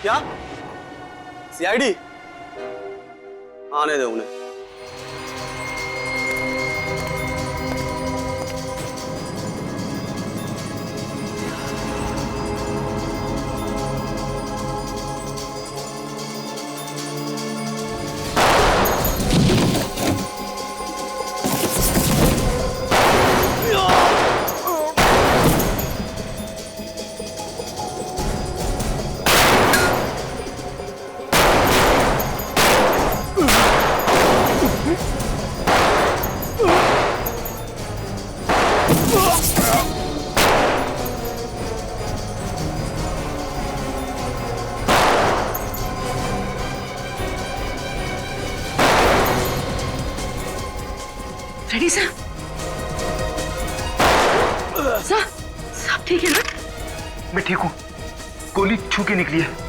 क्या सीआईडी? आने दो उन्हें। रेडी साहब? साहब ठीक है ना? मैं ठीक हूँ, गोली छू के निकली है।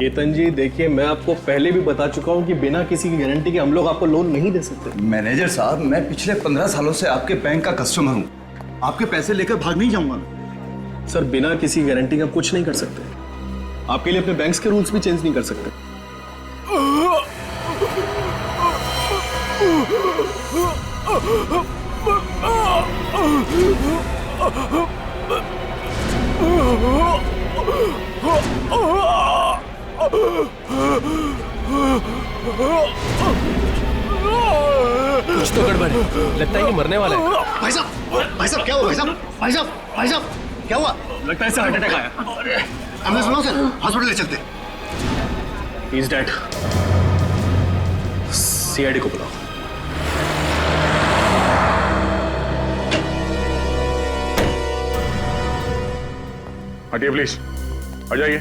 केतन जी देखिए, मैं आपको पहले भी बता चुका हूं कि बिना किसी की गारंटी के हम लोग आपको लोन नहीं दे सकते। मैनेजर साहब, मैं पिछले 15 सालों से आपके बैंक का कस्टमर हूं। आपके पैसे लेकर भाग नहीं जाऊंगा मैं। सर, बिना किसी गारंटी का कुछ नहीं कर सकते। आपके लिए अपने बैंक के रूल्स भी चेंज नहीं कर सकते। कुछ तो गड़बड़ है, लगता है कि मरने वाला है। भाई साहब क्या हुआ? भाई साहब क्या हुआ? लगता है इसे हार्ट अटैक आया। हमने सुना सर, हॉस्पिटल ले चलते। He is dead. सीआईडी को बुलाओ। हटिए प्लीज, आ जाइए,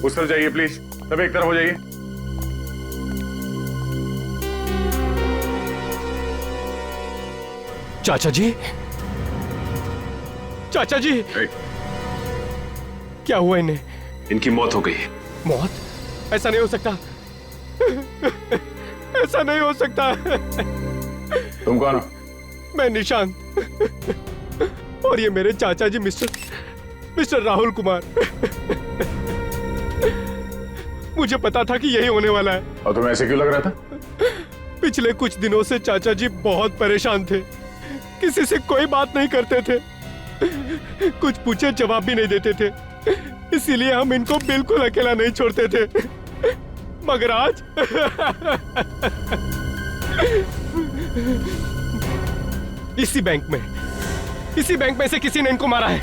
उस तरफ जाइए प्लीज, सब एक तरफ हो जाइए। चाचा जी, चाचा जी, क्या हुआ इन्हें? इनकी मौत हो गई। मौत? ऐसा नहीं हो सकता, ऐसा नहीं हो सकता। तुम कौन हो? मैं निशांत, और ये मेरे चाचा जी मिस्टर राहुल कुमार। मुझे पता था कि यही होने वाला है। और तुम्हें ऐसे क्यों लग रहा था? पिछले कुछ दिनों से चाचा जी बहुत परेशान थे, किसी से कोई बात नहीं करते थे, कुछ पूछे जवाब भी नहीं देते थे, इसीलिए हम इनको बिल्कुल अकेला नहीं छोड़ते थे। मगर आज इसी बैंक में से किसी ने इनको मारा है।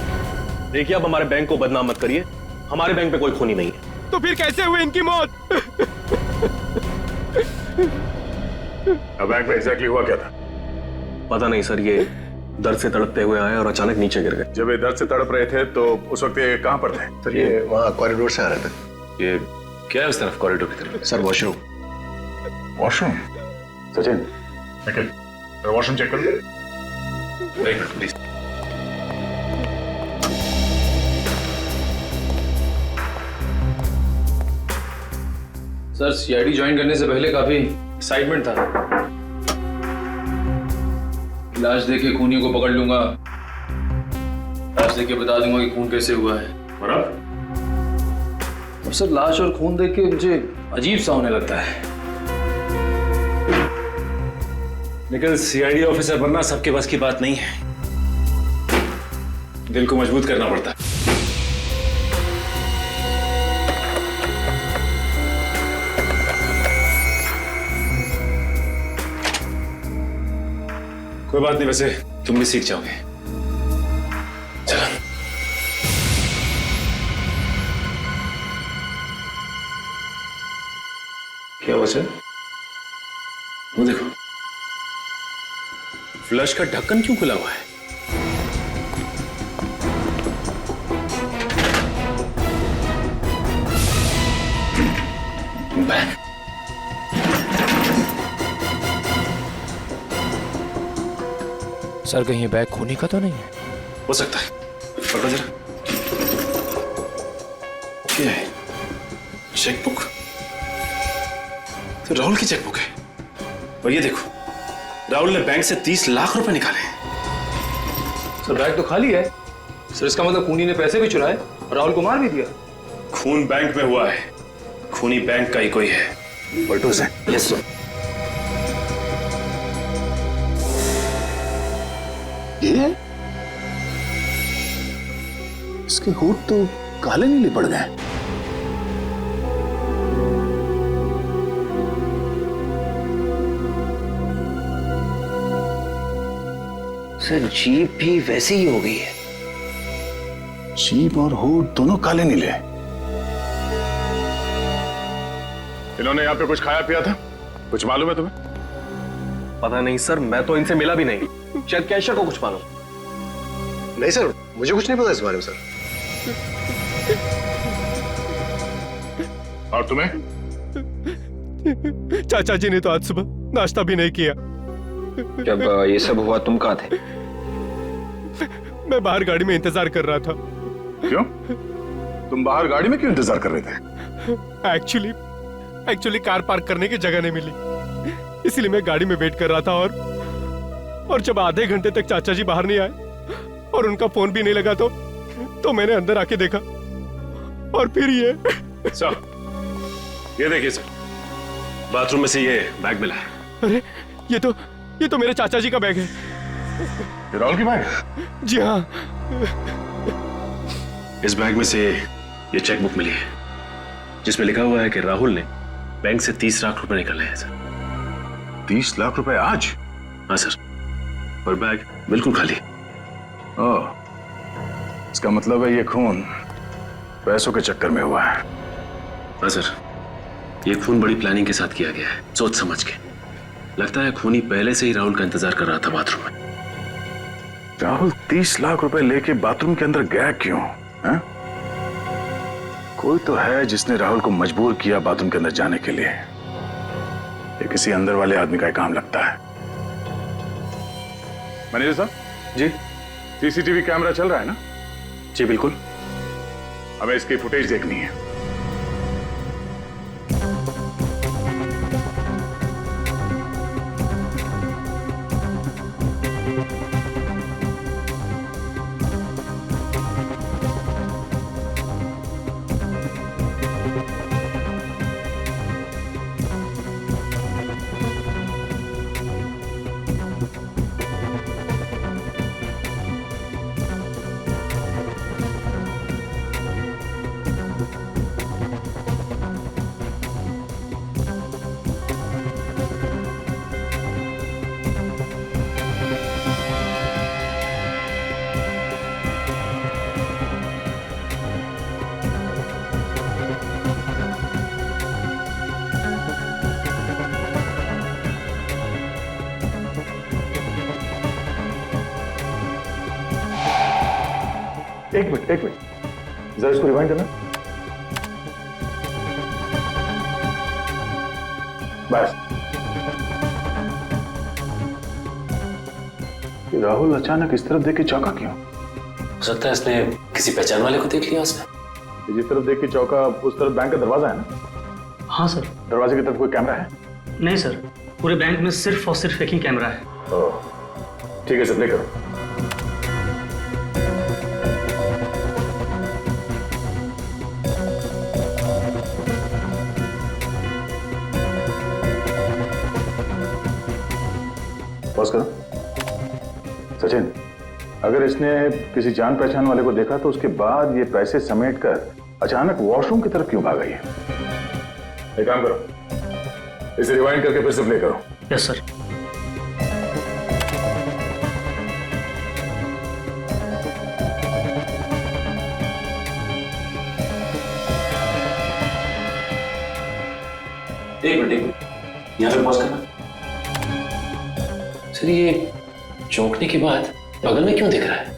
देखिए, अब हमारे बैंक को बदनाम मत करिए, हमारे बैंक में कोई खूनी नहीं है। तो फिर कैसे हुई इनकी मौत? अब बैंक में एग्जैक्टली हुआ क्या था? पता नहीं सर, ये दर्द से तड़पते हुए आए और अचानक नीचे गिर गए। जब ये दर्द से तड़प रहे थे तो उस वक्त ये कहां पर थे? सर ये वहाँ कॉरिडोर से आ रहे थे। ये क्या है उस तरफ कॉरिडोर की तरफ? Sir washroom. Washroom? Sachin, washroom check करो। एक minute please. Sir, CID join करने से पहले काफी एक्साइटमेंट था। लाश देके खूनियों को पकड़ लूंगा, लाश देख के बता दूंगा कि खून कैसे हुआ है। और अब? और सर लाश और खून देख के मुझे अजीब सा होने लगता है। लेकिन सीआईडी ऑफिसर बनना सबके बस की बात नहीं है, दिल को मजबूत करना पड़ता है। कोई बात नहीं, वैसे तुम भी सीख जाओगे। चलो। क्या हुआ सर? वो देखो, फ्लश का ढक्कन क्यों खुला हुआ है? बैग। सर कहीं बैग खूनी का तो नहीं है? हो सकता है, पकड़ो जरा। क्या है? चेकबुक? तो राहुल की चेकबुक है। और ये देखो, राहुल ने बैंक से 30 लाख रुपए निकाले। सर बैग तो खाली है। सर इसका मतलब खूनी ने पैसे भी चुराए और राहुल को मार भी दिया। खून बैंक में हुआ है, खूनी बैंक का ही कोई है। पलटू से। Yes sir. ये इसके होठ तो काले नीले पड़ गए। सर जीभ भी वैसी ही हो गई है। जीभ और होठ दोनों काले नीले। इन्होंने यहाँ पे कुछ खाया पिया था? कुछ मालूम है तुम्हें? पता नहीं सर, मैं तो इनसे मिला भी नहीं। शायद कैशियर को कुछ मालूम। नहीं सर, मुझे कुछ नहीं पता इस बारे में सर। और तुम्हें? चाचा जी ने तो आज सुबह नाश्ता भी नहीं किया। जब ये सब हुआ तुम कहाँ थे? मैं बाहर गाड़ी में इंतजार कर रहा था। क्यों? तुम बाहर गाड़ी में क्यों इंतजार कर रहे थे? एक्चुअली कार पार्क करने की जगह नहीं मिली, इसलिए मैं गाड़ी में वेट कर रहा था। और जब आधे घंटे तक चाचा जी बाहर नहीं आए और उनका फोन भी नहीं लगा तो मैंने अंदर आके देखा और फिर ये। सर, ये देखिए सर, बाथरूम में से ये बैग मिला है। अरे ये तो मेरे चाचा जी का बैग है। ये राहुल की बैग? जी हाँ। इस बैग में से ये चेकबुक मिली है, जिसमें लिखा हुआ है कि राहुल ने बैंक से 30 लाख रुपए निकाले हैं सर। 30 लाख रुपए आज? हाँ सर, और बैग बिल्कुल खाली। ओह, इसका मतलब है ये खून पैसों के चक्कर में हुआ है। हाँ सर, ये खून बड़ी प्लानिंग के साथ किया गया है, सोच समझ के। लगता है खूनी पहले से ही राहुल का इंतजार कर रहा था बाथरूम में। राहुल 30 लाख रुपए लेके बाथरूम के अंदर गया क्यों? है? कोई तो है जिसने राहुल को मजबूर किया बाथरूम के अंदर जाने के लिए। ये किसी अंदर वाले आदमी का काम लगता है। मैनेजर साहब जी, सीसीटीवी कैमरा चल रहा है ना? जी बिल्कुल। हमें इसकी फुटेज देखनी है। एक मिनट जरा इसको रिवाइंड करना। बस। राहुल अचानक इस तरफ देख के चौंका क्यों? हो सकता है इसने किसी पहचान वाले को देख लिया उसने। जिस तरफ देख के चौंका उस तरफ बैंक का दरवाजा है ना? हाँ सर। दरवाजे की तरफ कोई कैमरा है? नहीं सर, पूरे बैंक में सिर्फ और सिर्फ एक ही कैमरा है। ठीक है, सब ले करो। पॉज करो। सचिन, अगर इसने किसी जान पहचान वाले को देखा तो उसके बाद ये पैसे समेटकर अचानक वॉशरूम की तरफ क्यों भाग गई है? एक काम करो, इसे रिवाइंड करके फिर से प्ले करो। Yes sir. एक मिनट, यहाँ पे पॉज करना। सर ये चौंकने के बाद बगल में क्यों दिख रहा है?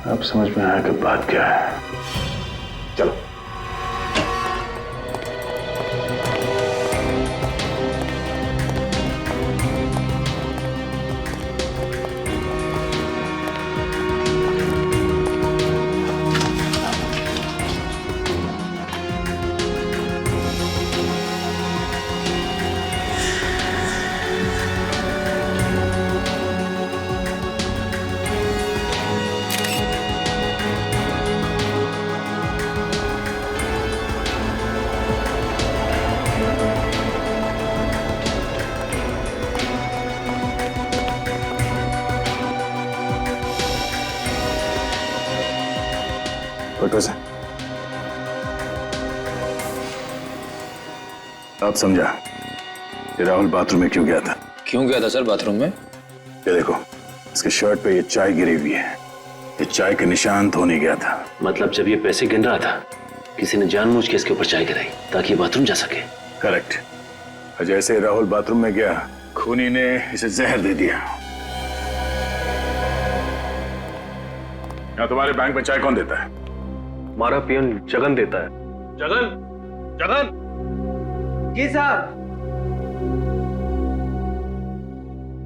अब समझ में आया कि बात क्या है। चलो। फोटो से अब समझा कि राहुल बाथरूम में क्यों गया था। क्यों गया था सर बाथरूम में? ये देखो, इसके शर्ट पे ये चाय गिरी हुई है। ये चाय के निशान तो नहीं गया था। मतलब जब ये पैसे गिन रहा था किसी ने जानबूझ के इसके ऊपर चाय गिराई ताकि ये बाथरूम जा सके। करेक्ट। और जैसे राहुल बाथरूम में गया, खूनी ने इसे जहर दे दिया। यहाँ तुम्हारे बैंक में चाय कौन देता है? हमारा पीएन जगन देता है। जगन, जगन। जी साहब।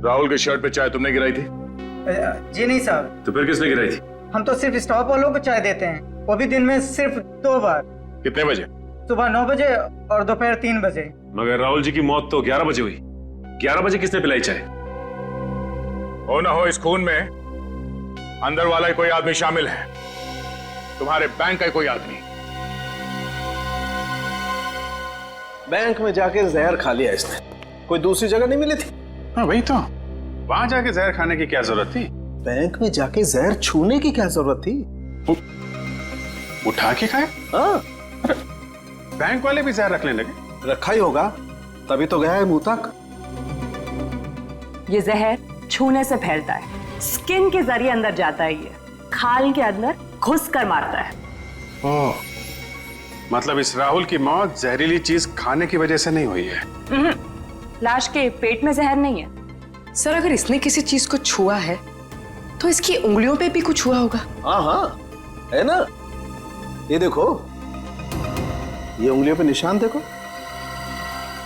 राहुल के शर्ट पे चाय तुमने गिराई थी? जी नहीं साहब। तो फिर किसने गिराई थी? हम तो सिर्फ स्टॉप वालों को चाय देते हैं, वो भी दिन में सिर्फ 2 बार। कितने बजे? सुबह 9 बजे और दोपहर 3 बजे। मगर राहुल जी की मौत तो 11 बजे हुई। 11 बजे किसने पिलाई चाय? हो ना हो, इस खून में अंदर वाला ही कोई आदमी शामिल है। तुम्हारे बैंक का कोई आदमी। बैंक में जाके जहर खा लिया इसने, कोई दूसरी जगह नहीं मिली थी। हाँ वही तो, वहां जाके जहर खाने की क्या जरूरत थी? बैंक में जाके जहर छूने की क्या जरूरत थी? उठा के खाए? हाँ, बैंक वाले भी जहर रखने लगे। रखा ही होगा, तभी तो गया है मुंह तक। ये जहर छूने से फैलता है, स्किन के जरिए अंदर जाता है, ये खाल के अंदर घुस कर मारता है। ओह, मतलब इस राहुल की मौत जहरीली चीज खाने की वजह से नहीं हुई है? लाश के पेट में जहर नहीं है। सर अगर इसने किसी चीज को छुआ है तो इसकी उंगलियों पे भी कुछ हुआ होगा। हाँ हाँ, है ना, ये देखो, ये उंगलियों पे निशान देखो।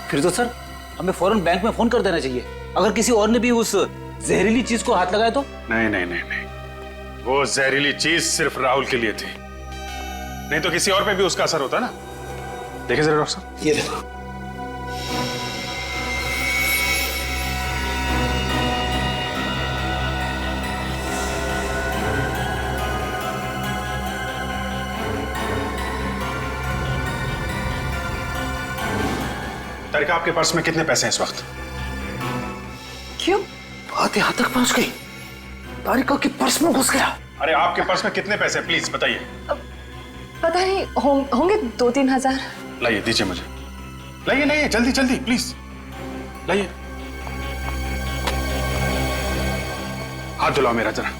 फिर तो सर हमें फौरन बैंक में फोन कर देना चाहिए। अगर किसी और ने भी उस जहरीली चीज को हाथ लगाया तो? नहीं नहीं नहीं नहीं, वो जहरीली चीज सिर्फ राहुल के लिए थी, नहीं तो किसी और पे भी उसका असर होता ना। देखिए जरा डॉक्टर साहब, ये देखो। तारिका, आपके पर्स में कितने पैसे हैं इस वक्त? क्यों? बात यहाँ तक पहुंच गई, तारिका के पर्स में घुस गया। अरे आपके पर्स में कितने पैसे, प्लीज बताइए। पता नहीं, होंगे 2-3 हजार। लाइए, दीजिए मुझे, लाइए लाइए, जल्दी जल्दी प्लीज लाइए। हाथ धुलाओ मेरा जरा।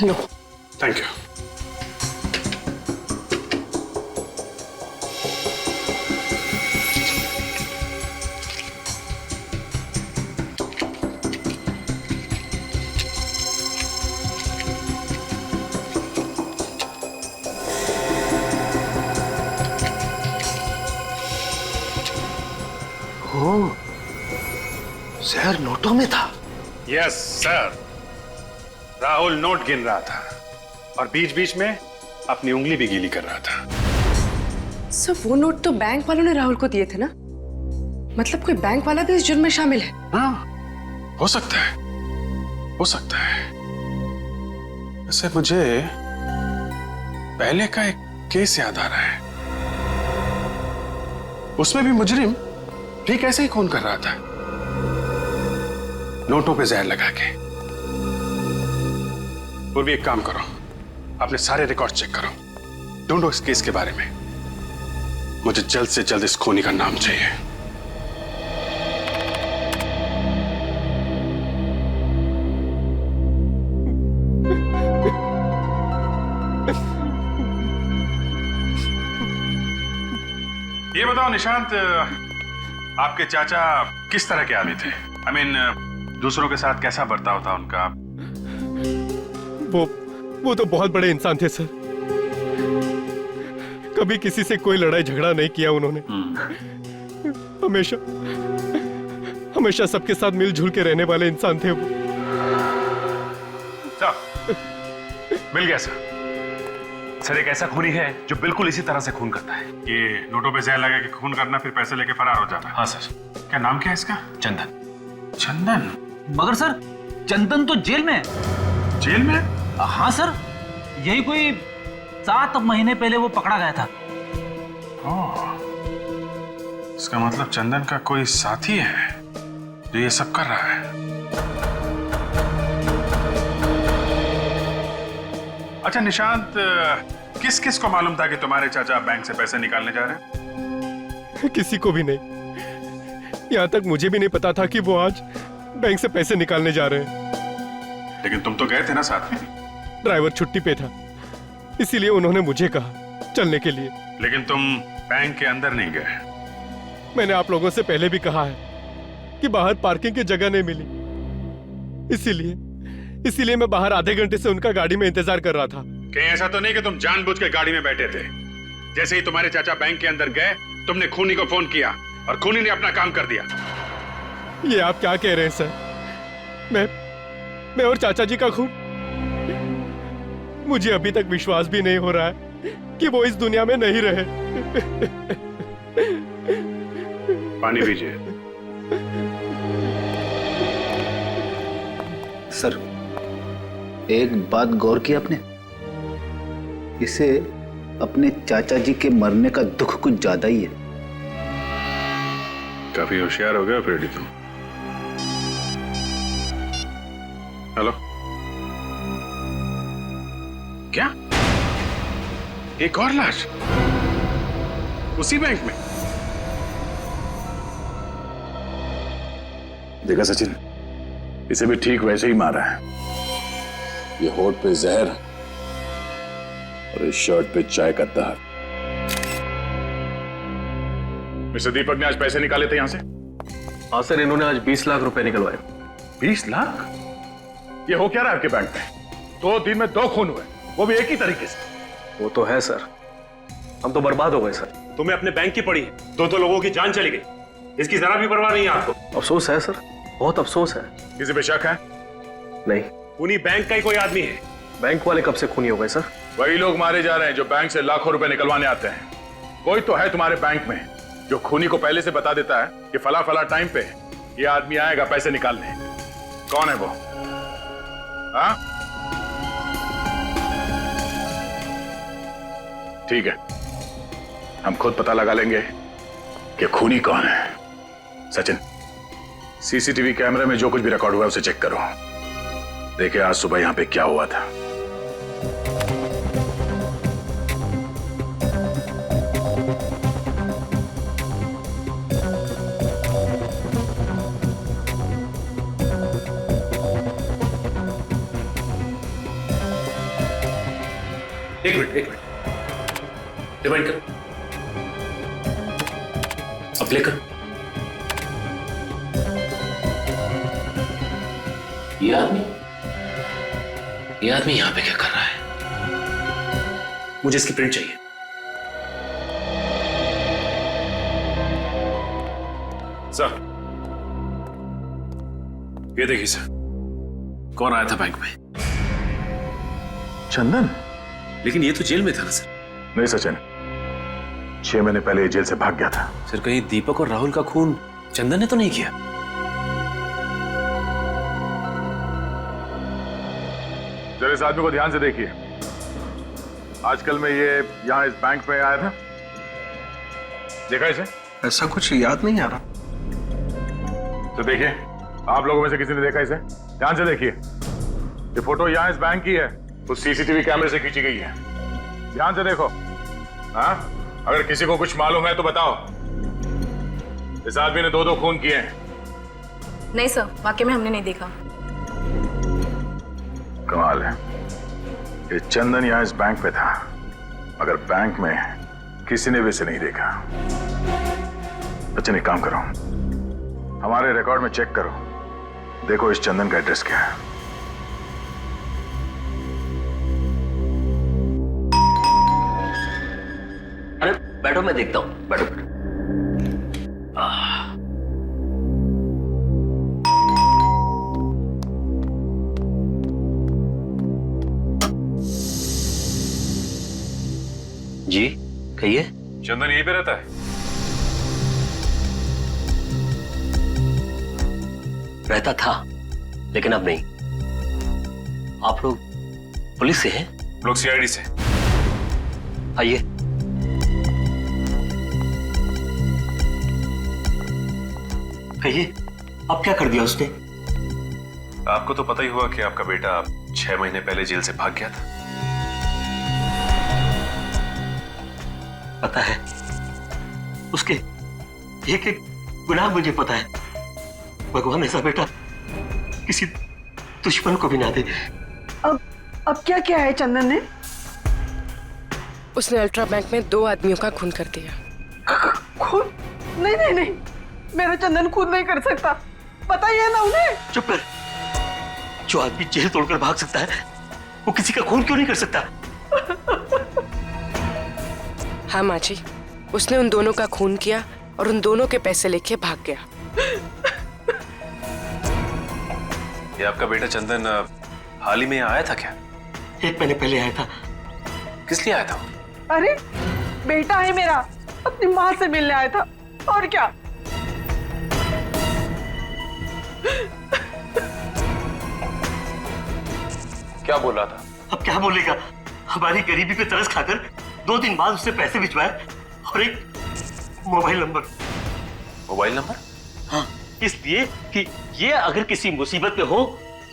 लो। Thank you. ओह, जहर नोटों में था। Yes sir. राहुल नोट गिन रहा था और बीच बीच में अपनी उंगली भी गीली कर रहा था। सर वो नोट तो बैंक वालों ने राहुल को दिए थे ना? मतलब कोई बैंक वाला भी इस जुर्म में शामिल है? हाँ, हो सकता है, हो सकता है। वैसे मुझे पहले का एक केस याद आ रहा है। उसमें भी मुजरिम ठीक ऐसे ही खून कर रहा था, नोटों पे जहर लगा के। और भी एक काम करो, अपने सारे रिकॉर्ड चेक करो, ढूंढो इस केस के बारे में। मुझे जल्द से जल्द इस खूनी का नाम चाहिए। ये बताओ निशांत, आपके चाचा किस तरह के आदमी थे? आई मीन, दूसरों के साथ कैसा बर्ताव था उनका? वो तो बहुत बड़े इंसान थे सर। कभी किसी से कोई लड़ाई झगड़ा नहीं किया उन्होंने। हमेशा हमेशा सबके साथ मिलजुल के रहने वाले इंसान थे वो। मिल गया सर। सर एक ऐसा खूनी है जो बिल्कुल इसी तरह से खून करता है। ये नोटों पे जहर लगा के खून करना, फिर पैसे लेके फरार हो जाना। हाँ सर। क्या नाम क्या है इसका? चंदन। चंदन? मगर सर चंदन तो जेल में है। जेल में? हाँ सर, यही कोई 7 महीने पहले वो पकड़ा गया था। इसका मतलब चंदन का कोई साथी है जो ये सब कर रहा है। अच्छा निशांत, किस किस को मालूम था कि तुम्हारे चाचा बैंक से पैसे निकालने जा रहे हैं? किसी को भी नहीं। यहाँ तक मुझे भी नहीं पता था कि वो आज बैंक से पैसे निकालने जा रहे हैं। लेकिन तुम तो गए थे ना साथ में? ड्राइवर छुट्टी पे था, इसीलिए उन्होंने मुझे कहा चलने के लिए। लेकिन तुम बैंक के अंदर नहीं गए। मैंने आप लोगों से पहले भी कहा है कि बाहर पार्किंग की जगह नहीं मिली, इसीलिए मैं बाहर आधे घंटे से उनका गाड़ी में इंतजार कर रहा था। कहीं ऐसा तो नहीं कि तुम जानबूझ के गाड़ी में बैठे थे? जैसे ही तुम्हारे चाचा बैंक के अंदर गए, तुमने खूनी को फोन किया और खूनी ने अपना काम कर दिया। ये आप क्या कह रहे हैं सर? मैं और चाचा जी का खून? मुझे अभी तक विश्वास भी नहीं हो रहा है कि वो इस दुनिया में नहीं रहे। पानी पीजिए। सर एक बात गौर की आपने? इसे अपने चाचा जी के मरने का दुख कुछ ज्यादा ही है। काफी होशियार हो गया फ्रेडी तुम। हेलो, क्या एक और लाश उसी बैंक में? देखा सचिन, इसे भी ठीक वैसे ही मारा है। ये होठ पे जहर और इस शर्ट पे चाय का दहर। मिस्टर दीपक ने आज पैसे निकाले थे यहां से? हाँ सर, इन्होंने आज 20 लाख रुपए निकलवाए। 20 लाख? ये हो क्या रहा है आपके बैंक में? 2 दिन में 2 खून हुए, वो भी एक ही तरीके से। वो तो है सर, हम तो बर्बाद हो गए सर। तुम्हें अपने बैंक की पड़ी, 2 लोगों की जान चली गई, इसकी जरा भी परवाह नहीं है आपको? अफसोस है सर, बहुत अफसोस है। किसी पे शक है? नहीं। खूनी बैंक का ही कोई आदमी है। बैंक वाले कब से खूनी हो गए सर? वही लोग मारे जा रहे हैं जो बैंक से लाखों रुपए निकलवाने आते हैं। कोई तो है तुम्हारे बैंक में जो खूनी को पहले से बता देता है कि फला फला टाइम पे ये आदमी आएगा पैसे निकालने। कौन है वो? हाँ, ठीक है, हम खुद पता लगा लेंगे कि खूनी कौन है। सचिन, सीसीटीवी कैमरे में जो कुछ भी रिकॉर्ड हुआ है उसे चेक करो। देखिए आज सुबह यहां पे क्या हुआ था। एक मिनट डिवाइड कर, अब प्ले कर। ये आदमी यहां पे क्या कर रहा है? मुझे इसकी प्रिंट चाहिए। सर, ये देखिए सर, कौन आया था बैंक में? चंदन? लेकिन ये तो जेल में था ना सर। नहीं सचिन, 6 महीने पहले ये जेल से भाग गया था। सर, कहीं दीपक और राहुल का खून चंदन ने तो नहीं किया? जरा इस आदमी को ध्यान से देखिए। आजकल में ये यहाँ इस बैंक में आया था, देखा इसे? ऐसा कुछ याद नहीं आ रहा। तो देखिए, आप लोगों में से किसी ने देखा इसे? ध्यान से देखिए। ये फोटो यहाँ इस बैंक की है, उस सीसीटीवी कैमरे से खींची गई है। ध्यान से देखो। हाँ, अगर किसी को कुछ मालूम है तो बताओ। इस आदमी ने 2 खून किए हैं। नहीं सर, वाकई में हमने नहीं देखा। कमाल है, ये चंदन यहाँ इस बैंक पे था, मगर बैंक में किसी ने भी इसे नहीं देखा। बच्चन, एक काम करो, हमारे रिकॉर्ड में चेक करो, देखो इस चंदन का एड्रेस क्या है। अरे बैठो, मैं देखता हूँ, बैठो बैठो। जी कहिए। चंदन यहीं पे रहता है? रहता था, लेकिन अब नहीं। आप लोग पुलिस से हैं? लोग सीआईडी से। आइए। कहिए, अब क्या कर दिया उसने? आपको तो पता ही हुआ कि आपका बेटा 6 महीने पहले जेल से भाग गया था। पता है, उसके एक एक गुनाह मुझे पता है। भगवान ऐसा बेटा किसी दुश्मन को भी ना दे। अब क्या किया है चंदन ने? उसने अल्ट्रा बैंक में 2 आदमियों का खून कर दिया। खून? नहीं नहीं नहीं, मेरा चंदन खून नहीं कर सकता, पता ही है ना उन्हें। चुप कर। जो आदमी जेल तोड़कर भाग सकता है, वो किसी का खून क्यों नहीं कर सकता? हाँ माँ जी, उसने उन दोनों का खून किया और उन दोनों के पैसे लेके भाग गया। ये आपका बेटा चंदन हाल ही में यहाँ आया था क्या? 1 महीने पहले आया था। किस लिए आया था? अरे बेटा है मेरा, अपनी माँ से मिलने आया था, और क्या। क्या बोल रहा था? अब क्या बोलेगा? हमारी गरीबी पे तरस खाकर 2 दिन बाद उसने पैसे भिजवाए और एक मोबाइल नंबर। Mobile number? हाँ, इसलिए कि ये अगर किसी मुसीबत में हो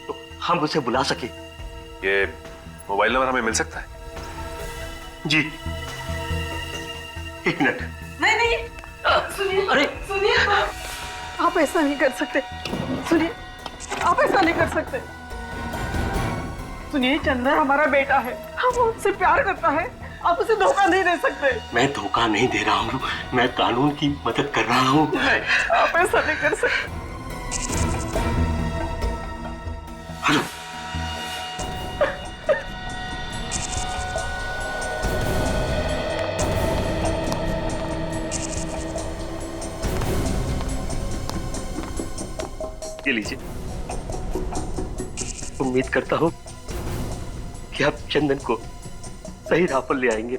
तो हम उसे बुला सके। ये मोबाइल नंबर हमें मिल सकता है? जी, 1 मिनट। नहीं नहीं, सुनिए। अरे सुनिए, आप ऐसा नहीं कर सकते। सुनिए, आप ऐसा नहीं कर सकते। सुनिए, चंदन हमारा बेटा है, हम उससे प्यार करता है, आप उसे धोखा नहीं दे सकते। मैं धोखा नहीं दे रहा हूँ, मैं कानून की मदद कर रहा हूँ। नहीं, आप ऐसा नहीं कर सकते। हेलो। ये लीजिए। उम्मीद करता हूँ कि आप चंदन को सही राह पर ले आएंगे।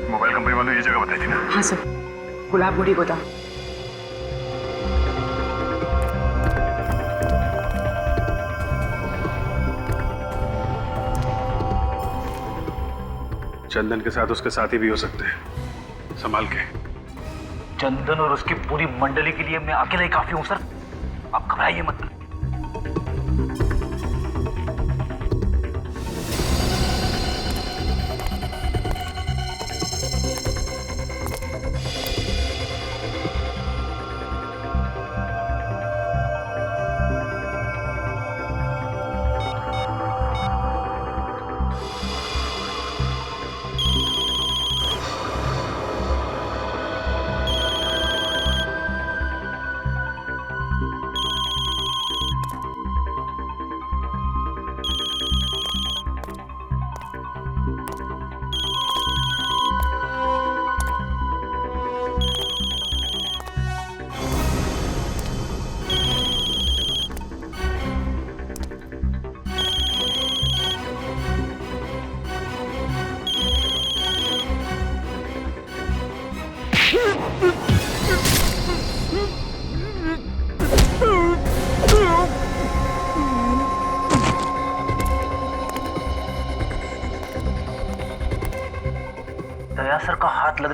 मोबाइल कंपनी वालों ये जगह बताई थी ना? हाँ सर, गुलाबगुड़ी गोदाम। चंदन के साथ उसके साथी भी हो सकते हैं, संभाल के। चंदन और उसकी पूरी मंडली के लिए मैं अकेला ही काफी हूं सर, आप घबराइए मत।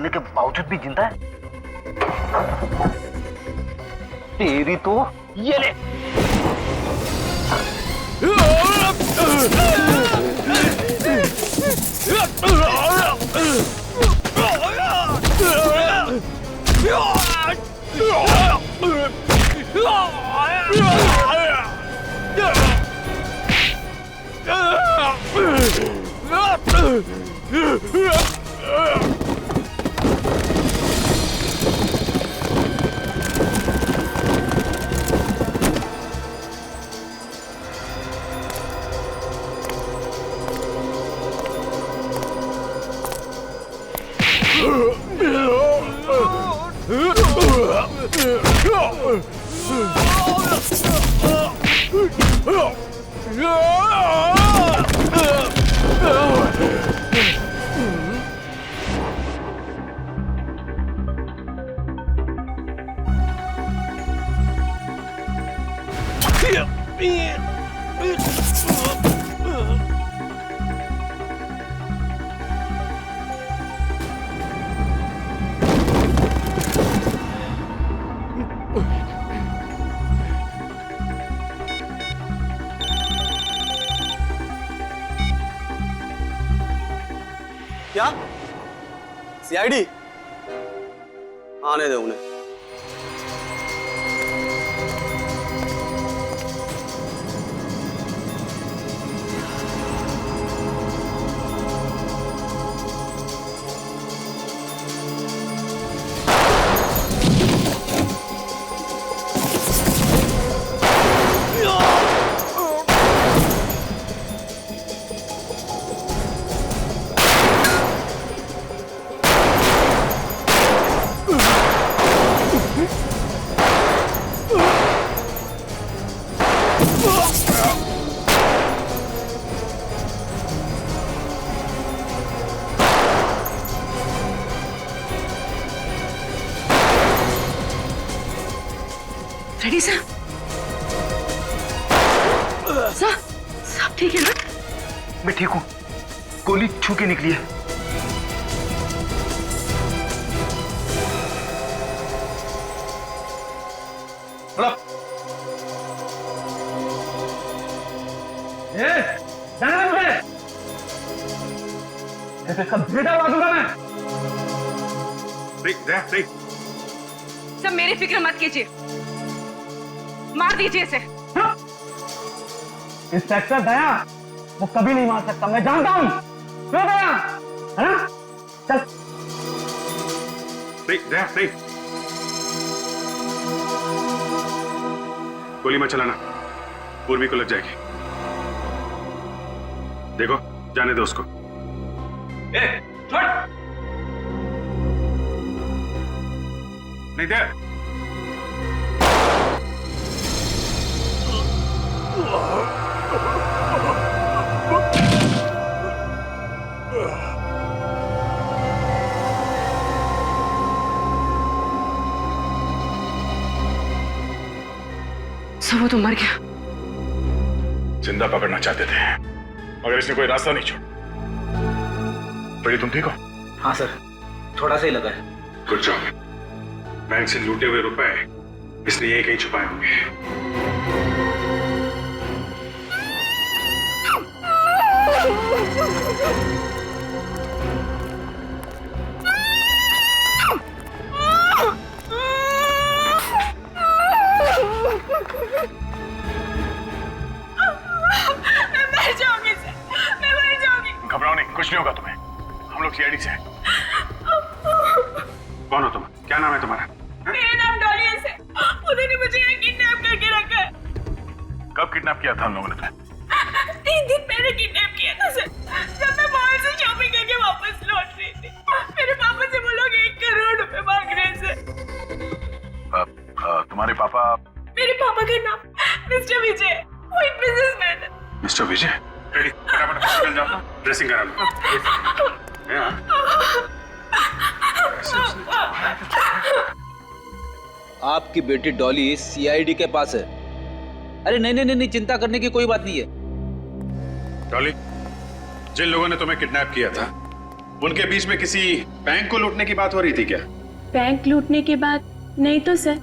मरने के बावजूद भी जिंदा है? तेरी तो ये ले। क्या सीआईडी? आने दो उन्हें। रेडी साहब? सब ठीक है ना? मैं ठीक हूँ। गोली छू के निकली है। सब मेरी फिक्र मत कीजिए, मार दीजिए इसे। इंस्पेक्टर दया वो कभी नहीं मार सकता, मैं जानता हूँ। क्यों दया? है ना? चल। नहीं गोली मत चलाना, पूर्वी को लग जाएगी। देखो जाने दो उसको। छोड़। नहीं दे। सब वो तो मर गया। जिंदा पकड़ना चाहते थे मगर इसने कोई रास्ता नहीं छोड़ा। बड़ी तुम ठीक हो? हाँ सर, थोड़ा सा ही लगा है। Good job. बैंक से लूटे हुए रुपए इसने यही कहीं छुपाए होंगे। घबराओ नहीं, कुछ नहीं होगा तुम्हें। हम लोग सीआईडी से हैं। कौन हो तुम? क्या नाम है तुम्हारा? मेरा नाम डॉली है सर। उन्होंने मुझे यहाँ किडनैप करके रखा है। कब किडनैप किया था हम लोगों ने तुम्हें? 3 दिन पहले किडनैप किया था सर, जब मैं मॉल से शॉपिंग करके वापस लौट रही थी। मेरे पापा से वो लोग 1 करोड़ रुपए मांग रहे थे। तुम्हारे पापा? मेरे पापा का नाम मिस्टर विजय, वो एक बिजनेसमैन है। मिस्टर विजय? रेडी, फटाफट हॉस्पिटल जाओ, ड्रेसिंग करा लो। आपकी बेटी डॉली सीआईडी के पास है। अरे नहीं, चिंता करने की कोई बात नहीं है। डॉली, जिन लोगों ने तुम्हें किडनैप किया था उनके बीच में किसी बैंक को लूटने की बात हो रही थी क्या? बैंक लूटने के बाद नहीं तो सर,